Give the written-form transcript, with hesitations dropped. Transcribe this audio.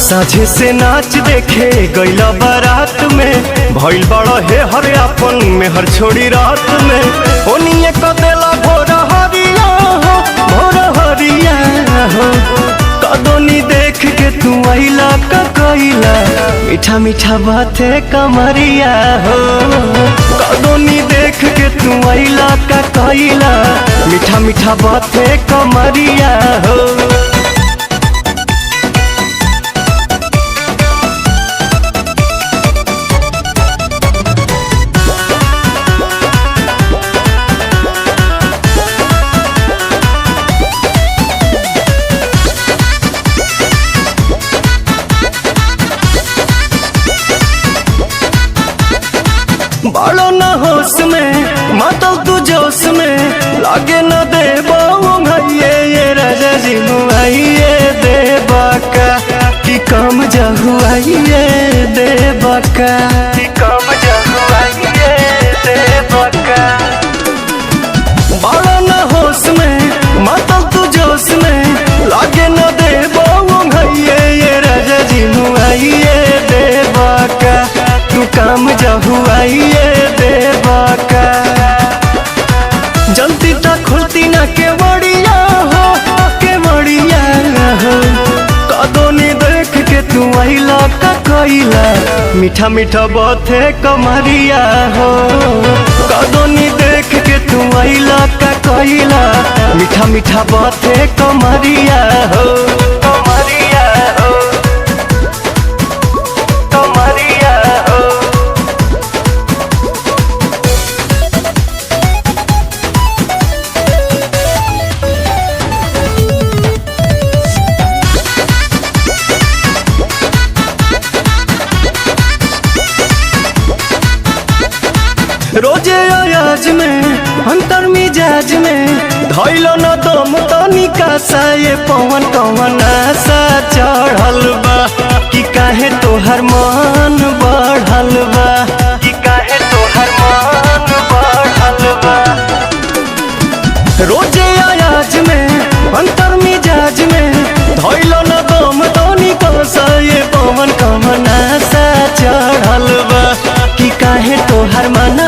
साझे से नाच देखे गईला बारात में भइल बड़ा हे हर अपन में हर छोड़ी रात में ओनिए क देला भोर हरिया हो भोर हरिया हो कदोनी देख के तू आइला का कइला मीठा मीठा बाते कमरिया हो कदोनी देख के तू आइला का कइला मीठा मीठा बाते कमरिया हो। बालो न होश में मातल तू जोश में लागे न दे भैये ये राजा जी मुआइये दे बाका कि कम जहुआइये दे बाका कि कम जहुआइये दे बाका। बालो न होश में मातल तू जोश में लागे न दे भैये ये राजा जी मुआइये दे बाका तू काम जहुआइये दे बाका। जल्दी तक खुलती ना के बड़िया हो कदोनी देख के तू आइला का कइला मीठा मीठा बाते कमरिया हो कदोनी देख के तू आइला का कइला मीठा मीठा बाते कमरिया हो कमरिया हो कमरिया हो। रोजे अयाज में अंतर मिजाज में धैलो न दम तनिका सा ये पवन कवन आशा चढ़ल बा कि काहे तोहर मन बढ़ल बा कि काहे तोहर मन बढ़ल बा। रोजे अयाज में अंतर मिजाज में धैलो न दम तनिका सा ये पवन कवन आशा चढ़ल बा कि काहे तोहर मन